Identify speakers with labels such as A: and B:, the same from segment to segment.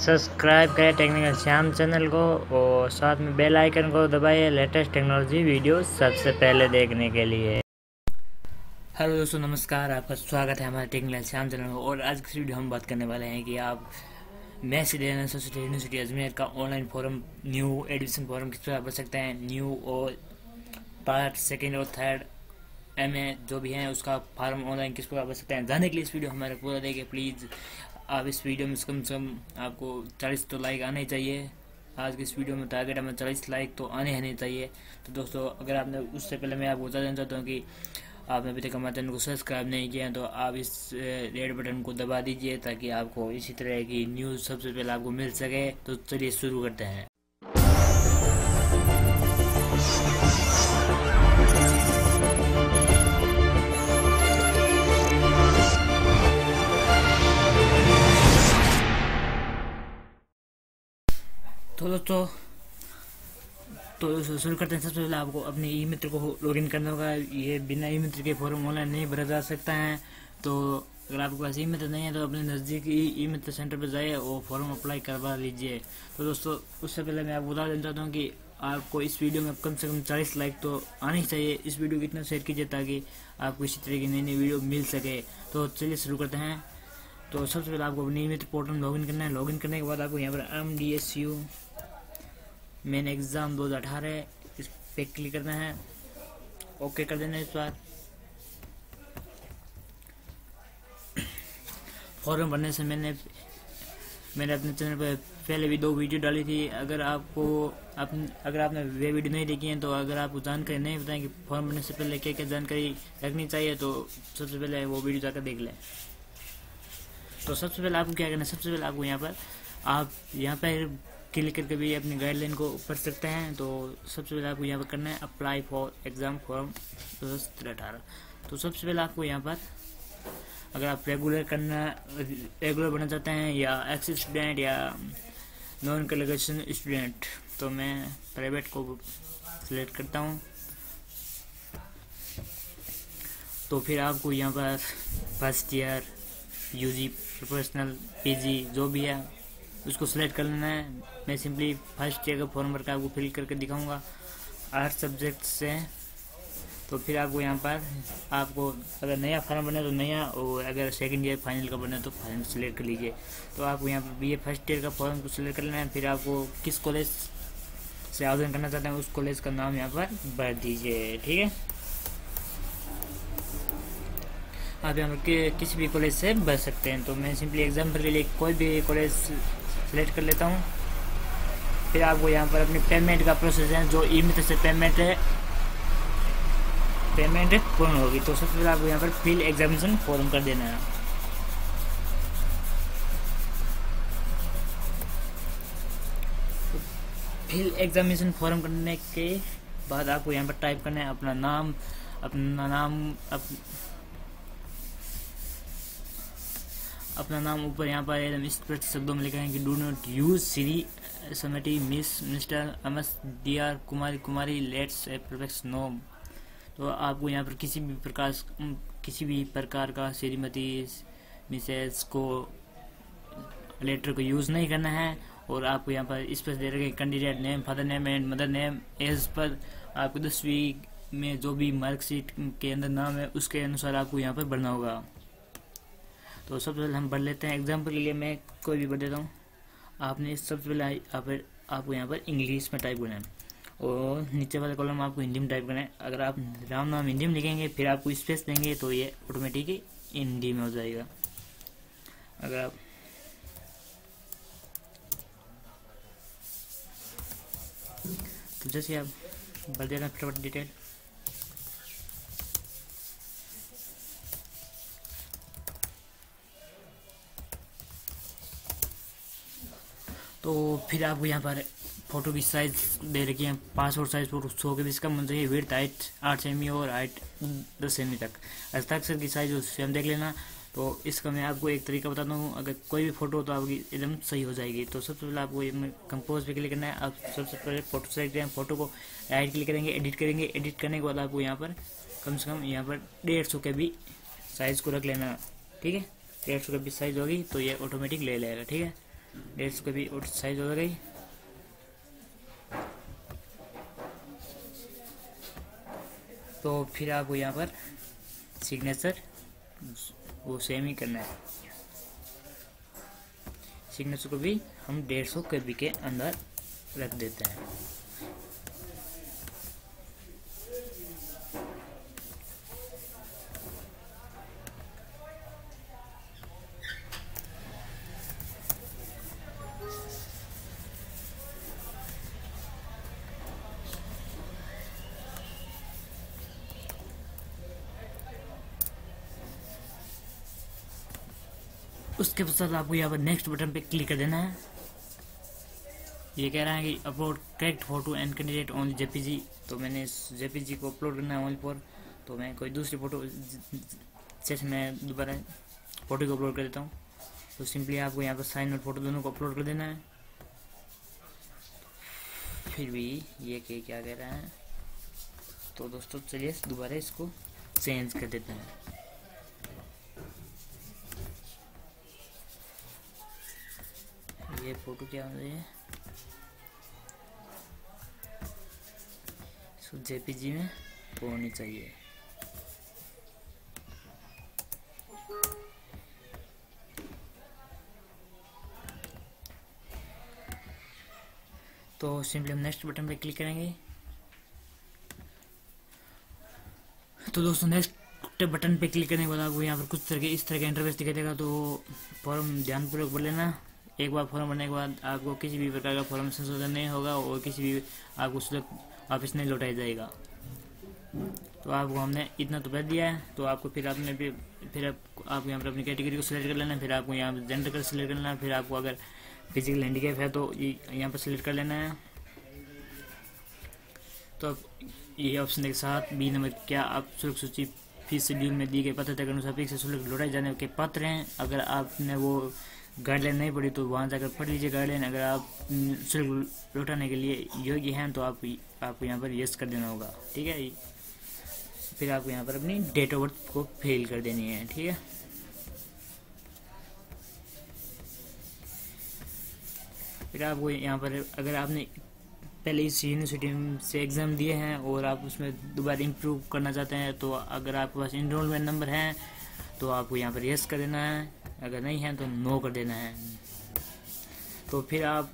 A: Subscribe करें technical Shyam channel को और साथ में बेल आइकन को दबाइए लेटेस्ट टेक्नोलॉजी वीडियो सबसे पहले देखने के लिए। हेलो दोस्तों, नमस्कार। आपका स्वागत है हमारे टेक्निकल श्याम चैनल में। और आज की वीडियो हम बात करने वाले हैं कि आप महर्षि दयानंद सरस्वती यूनिवर्सिटी अजमेर का online form, new admission form किस तरह भर सकते हैं। न्यू और पार्ट सेकेंड और थर्ड MA जो भी हैं उसका फार्म ऑनलाइन किस प्रकार भर सकते हैं। जानने के लिए इस वीडियो हमारे पूरा देखिए प्लीज़। आप इस वीडियो में कम से कम आपको 40 तो लाइक आने चाहिए। आज की इस वीडियो में टारगेट हमें 40 लाइक तो आने चाहिए। तो दोस्तों, अगर आपने उससे पहले मैं आपको बता देना चाहता हूँ कि आपने अभी तक हमारे चैनल को सब्सक्राइब नहीं किया है तो आप इस रेड बटन को दबा दीजिए ताकि आपको इसी तरह की न्यूज़ सबसे पहले आपको मिल सके। तो चलिए शुरू करते हैं। तो दोस्तों शुरू करते हैं। सबसे पहले आपको अपने ई मित्र को लॉगिन करना होगा। ये बिना ई मित्र के फॉर्म ऑनलाइन नहीं भरा जा सकता है। तो अगर आपके पास ई मित्र नहीं है तो अपने नज़दीकी ई मित्र सेंटर पर जाइए और फॉर्म अप्लाई करवा लीजिए। तो दोस्तों, उससे पहले मैं आपको बता देना चाहता हूँ कि आपको इस वीडियो में कम से कम 40 लाइक तो आनी चाहिए। इस वीडियो को इतना शेयर कीजिए ताकि आपको इसी तरह की नई वीडियो मिल सके। तो चलिए शुरू करते हैं। तो सबसे पहले आपको अपने ई मित्र पोर्टल में लॉगिन करना है। लॉगिन करने के बाद आपको यहाँ पर MDSU मेन एग्ज़ाम 2018 इस पे क्लिक करना है। ओके कर देना। इस बार फॉर्म भरने से मैंने अपने चैनल पर पहले भी 2 वीडियो डाली थी। अगर आपने वे वीडियो नहीं देखी है तो अगर आपको जानकारी नहीं बताएं कि फॉर्म भरने से पहले क्या क्या जानकारी रखनी चाहिए तो सबसे पहले वो वीडियो जाकर देख लें। तो सबसे पहले आपको क्या करना है, सबसे पहले आपको आप यहाँ पर क्लिक करके भी अपनी गाइडलाइन को पढ़ सकते हैं। तो सबसे पहले आपको यहाँ पर करना है अप्लाई फॉर एग्ज़ाम फॉर्म 2018। तो सबसे पहले आपको यहाँ पर अगर आप रेगुलर बनना चाहते हैं या एक्स स्टूडेंट या नॉन क्वालिफिकेशन स्टूडेंट, तो मैं प्राइवेट को सिलेक्ट करता हूँ। तो फिर आपको यहाँ पर first year, UG, professional, PG जो भी है उसको सिलेक्ट कर लेना है। मैं सिंपली फर्स्ट ईयर का फॉर्म भर के आपको फिल करके दिखाऊंगा 8 सब्जेक्ट से। तो फिर आपको यहाँ पर अगर नया फॉर्म बने तो नया, और अगर सेकंड ईयर फाइनल का बने तो फाइनल सिलेक्ट कर लीजिए। तो आपको यहाँ पर BA फर्स्ट ईयर का फॉर्म को सिलेक्ट कर लेना है। फिर आपको किस कॉलेज से आवेदन करना चाहते हैं उस कॉलेज का नाम यहाँ पर भर दीजिए। ठीक है, आप यहाँ पर किसी भी कॉलेज से भर सकते हैं। तो मैं सिंपली एग्जाम्पल के लिए कोई भी कॉलेज सेलेक्ट कर लेता हूँ। फिर आपको यहाँ पर अपनी पेमेंट का प्रोसेस है, जो ई मित्र से पेमेंट पूर्ण होगी। तो सबसे पहले आपको यहाँ पर फिल एग्जामिनेशन फॉर्म कर देना है। तो फिल एग्जामिनेशन फॉर्म करने के बाद आपको यहाँ पर टाइप करना है अपना नाम ऊपर यहाँ पर एकदम स्पष्ट शब्दों में लिखा है कि डू नॉट यूज श्री, समटी, मिस, मिस्टर, MS, DR, कुमारी, लेट्स ए परफेक्ट नो। तो आपको यहाँ पर किसी भी प्रकार का श्रीमती, मिसेस को लेटर को यूज़ नहीं करना है। और आपको यहाँ पर स्पष्ट दे रखे candidate name, father name and mother name age पर आपको 10वीं में जो भी मार्कशीट के अंदर नाम है उसके अनुसार आपको यहाँ पर भरना होगा। तो सबसे पहले हम भर लेते हैं। एग्जाम्पल के लिए मैं कोई भी भर देता हूँ। आपने सबसे पहले आपको यहाँ पर इंग्लिश में टाइप करना है और नीचे वाले कॉलम आपको हिंदी में टाइप करना है। अगर आप राम नाम हिंदी में लिखेंगे फिर आपको स्पेस देंगे तो ये ऑटोमेटिक हिंदी में हो जाएगा। अगर आप तो जैसे आप भर देना फटाफट डिटेल। तो फिर आपको यहाँ पर फ़ोटो की साइज़ दे रखी है, पासपोर्ट साइज़ फ़ोटो 100 के बीच कम होना चाहिए। विड्थ हाइट 8 सेमी और हाइट 10 सेमी तक। हस्ताक्षर की साइज़ स्वयं देख लेना। तो इसका मैं आपको एक तरीका बताता हूँ। अगर कोई भी फ़ोटो तो आपकी एकदम सही हो जाएगी। तो सबसे पहले आपको ये कंपोज पे क्लिक करना है। आप सबसे पहले फ़ोटो सेलेक्ट करें, फ़ोटो को राइट क्लिक करेंगे, एडिट करेंगे। एडिट करने के बाद आपको यहाँ पर कम से कम यहाँ पर 150 के भी साइज़ को रख लेना। ठीक है, 150 के भी साइज़ होगी तो ये ऑटोमेटिक ले लेगा। ठीक है, 150 का भी और साइज हो गई। तो फिर आपको यहाँ पर सिग्नेचर वो सेम ही करना है। सिग्नेचर को भी हम 150 KB के अंदर रख देते हैं। उसके पश्चात आपको यहाँ पर नेक्स्ट बटन पे क्लिक कर देना है। ये कह रहा है कि upload correct photo and candidate only JPG. तो मैंने इस जेपीजी को अपलोड करना है ओनली फॉर, तो मैं कोई दूसरी फोटो जैसे मैं दोबारा फोटो को अपलोड कर देता हूँ। तो सिंपली आपको यहाँ पर साइन और फोटो दोनों को अपलोड कर देना है। फिर भी ये क्या कह रहा है, तो दोस्तों चलिए दोबारा इसको चेंज कर देते हैं। ये फोटो क्या हो रही है, इसको जेपीजी में होनी चाहिए। तो सिंपली हम नेक्स्ट बटन पे क्लिक करेंगे। तो दोस्तों नेक्स्ट बटन पे क्लिक करने के बाद आपको यहाँ पर कुछ तरह के इस तरह का इंटरफेस दिखाई देगा। तो फॉर्म ध्यानपूर्वक भर लेना। एक बार फॉर्म भरने के बाद आपको किसी भी प्रकार का फॉर्म संशोधन नहीं होगा और किसी भी आपको शुल्क वापस नहीं लौटाया जाएगा। तो आपको हमने इतना तो भर दिया है। तो आपको फिर आपने फिर आप यहाँ पर अपनी कैटेगरी को सिलेक्ट कर लेना है। फिर आपको यहाँ पर जेंडर का सिलेक्ट करना है। फिर आपको अगर फिजिकल हैंडीकैप है तो यहाँ पर सिलेक्ट कर लेना है। तो ये ऑप्शन के साथ बी नंबर, क्या आप शुल्क सूची फीस शेड्यूल में दी गई पात्रता के अनुसार से शुल्क लौटाए जाने के पात्र हैं। अगर आपने वो गाइडलाइन नहीं पढ़ी तो वहाँ जाकर पढ़ लीजिए गाइडलाइन। अगर आप शुल्क लौटाने के लिए योग्य हैं तो आपको यहाँ पर यस कर देना होगा, ठीक है। फिर आपको यहाँ पर अपनी डेट ऑफ बर्थ को फिल कर देनी है, ठीक है। फिर आपको यहाँ पर अगर आपने पहले इस यूनिवर्सिटी से एग्ज़ाम दिए हैं और आप उसमें दोबारा इम्प्रूव करना चाहते हैं, तो अगर आपके पास इनरोलमेंट नंबर है तो आपको यहाँ पर यस कर देना है। अगर नहीं है तो नो कर देना है। तो फिर आप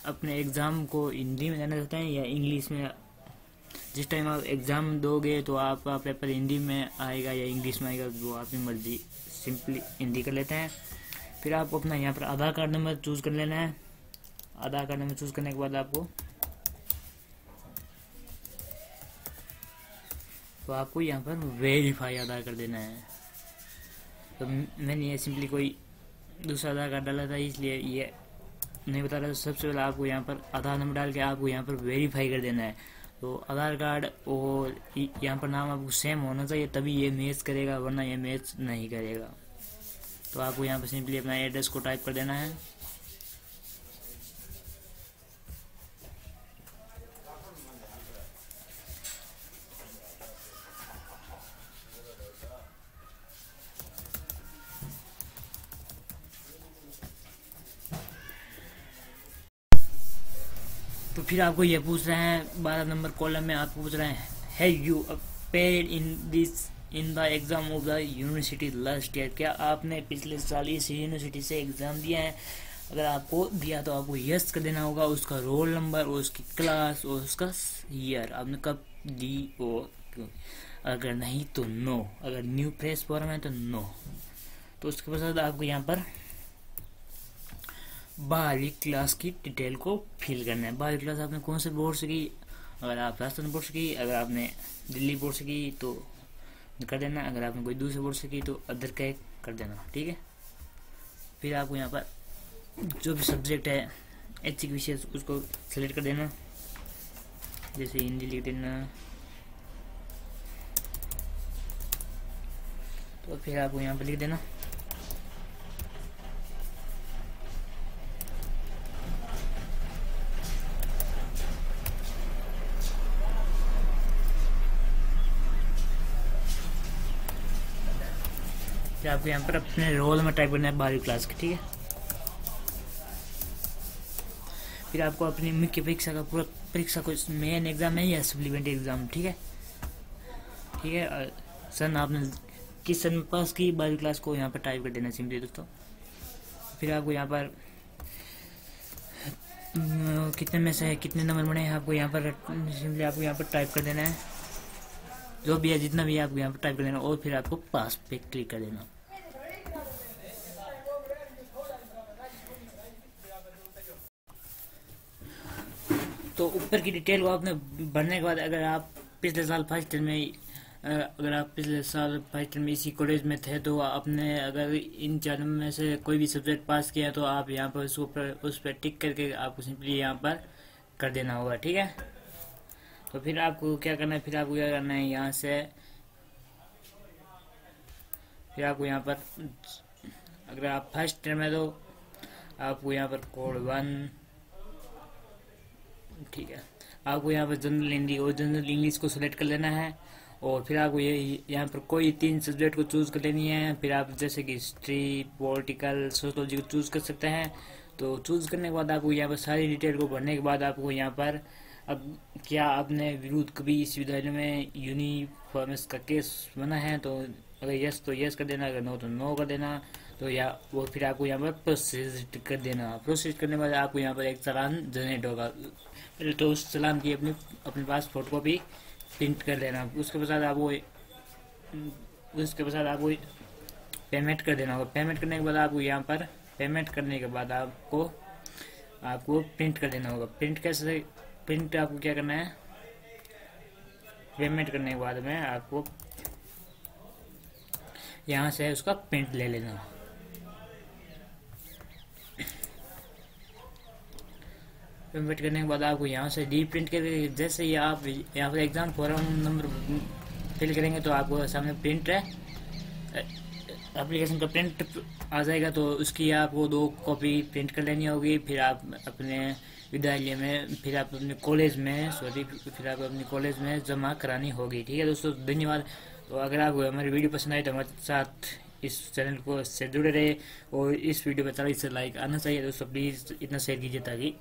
A: अपने एग्ज़ाम को हिंदी में देना चाहते हैं या इंग्लिश में। जिस टाइम आप एग्ज़ाम दोगे तो आपका पेपर हिंदी में आएगा या इंग्लिश में आएगा, वो आपकी मर्जी। सिंपली हिंदी कर लेते हैं। फिर आपको अपना यहाँ पर आधार कार्ड नंबर चूज़ कर लेना है। आधार कार्ड नंबर चूज़ करने के बाद आपको यहाँ पर वेरीफाई आधार कर देना है। तो मैंने ये सिंपली कोई दूसरा आधार कार्ड डाला था इसलिए ये नहीं बता रहा। सबसे पहले आपको यहाँ पर आधार नंबर डाल के आपको यहाँ पर वेरीफाई कर देना है। तो आधार कार्ड और यहाँ पर नाम आपको सेम होना चाहिए, तभी ये मैच करेगा, वरना ये मैच नहीं करेगा। तो आपको यहाँ पर सिंपली अपना एड्रेस को टाइप कर देना है। तो फिर आपको ये पूछ रहे हैं 12 नंबर कॉलम में आपको पूछ रहे हैं, have you appeared in the exam of the university last year. क्या आपने पिछले साल इस यूनिवर्सिटी से एग्जाम दिया है। अगर आपको दिया तो आपको यस कर देना होगा। उसका रोल नंबर और उसकी क्लास और उसका ईयर आपने कब दी और अगर नहीं तो नो। अगर न्यू फ्रेश फॉर्म है तो नो। तो उसके बाद आपको यहाँ पर 12वीं क्लास की डिटेल को फिल करना है। 12वीं क्लास आपने कौन से बोर्ड से की। अगर आप राजस्थान बोर्ड से की, अगर आपने दिल्ली बोर्ड से की तो कर देना। अगर आपने कोई दूसरे बोर्ड से की तो अदर का कर देना, ठीक है। फिर आपको यहाँ पर जो भी सब्जेक्ट है ऐच्छिक विषय उसको सेलेक्ट कर देना। जैसे हिंदी लिख देना। तो फिर आपको यहाँ पर लिख देना आपको यहाँ पर अपने रोल में टाइप करना है 12वीं क्लास की, ठीक है। फिर आपको अपनी मुख्य परीक्षा का पूरा परीक्षा को मेन एग्ज़ाम है या सप्लीमेंट्री एग्ज़ाम, ठीक है। ठीक है, सन आपने किस सन में पास की 12वीं क्लास को यहाँ पर टाइप कर देना सिंपली दोस्तों। फिर आपको यहाँ पर कितने में से कितने नंबर बने हैं आपको यहाँ पर सिंपली आपको यहाँ पर टाइप कर देना है, जो भी है जितना भी है आपको यहाँ पर टाइप कर देना और फिर आपको पास पे क्लिक कर देना। तो ऊपर की डिटेल को आपने भरने के बाद अगर आप पिछले साल फर्स्ट ईयर में इसी कॉलेज में थे तो आपने अगर इन चारों में से कोई भी सब्जेक्ट पास किया तो आप यहाँ पर उस पर टिक करके आपको सिंपली यहाँ पर कर देना होगा, ठीक है। तो फिर आपको क्या करना है, यहाँ से फिर आपको यहाँ पर अगर आप फर्स्ट ईयर में तो आपको यहाँ पर कोड 1, ठीक है, आपको यहाँ पर जनरल हिंदी और जनरल इंग्लिश को सिलेक्ट कर लेना है और फिर आपको ये यहाँ पर कोई 3 सब्जेक्ट को चूज़ कर लेनी है। फिर आप जैसे कि हिस्ट्री, पॉलिटिकल, सोशोलॉजी को चूज़ कर सकते हैं। तो चूज़ करने के बाद आपको यहाँ पर सारी डिटेल को भरने के बाद आपको यहाँ पर अब क्या आपने विरुद्ध कभी इस विद्यालय में यूनिफॉर्म्स का केस बना है तो अगर यस तो यस कर देना, अगर नो तो नो कर देना। तो या वो फिर आपको यहाँ पर प्रोसेस कर देना। प्रोसेस करने के बाद आपको यहाँ पर एक चालान जनरेट होगा। पहले तो उस चालान की अपने पास फोटोकॉपी प्रिंट कर लेना। उसके पश्चात आपको पेमेंट कर देना होगा। पेमेंट करने के बाद आपको यहाँ पर आपको प्रिंट कर देना होगा। प्रिंट आपको क्या करना है, पेमेंट करने के बाद में आपको यहाँ से उसका प्रिंट ले लेना। पेमेंट करने के बाद आपको यहाँ से डी प्रिंट करके जैसे ही आप यहाँ पर एग्ज़ाम फॉर्म नंबर फिल करेंगे तो आपको सामने प्रिंट है एप्लीकेशन का प्रिंट आ जाएगा। तो उसकी आपको 2 कॉपी प्रिंट कर लेनी होगी। फिर आप अपने विद्यालय में फिर आप अपने कॉलेज में जमा करानी होगी, ठीक है दोस्तों। धन्यवाद। तो अगर आपको हमारी वीडियो पसंद आए तो हमारे साथ इस चैनल को से जुड़े रहे और इस वीडियो पर 40 से लाइक आना चाहिए दोस्तों। प्लीज़ इतना शेयर कीजिए ताकि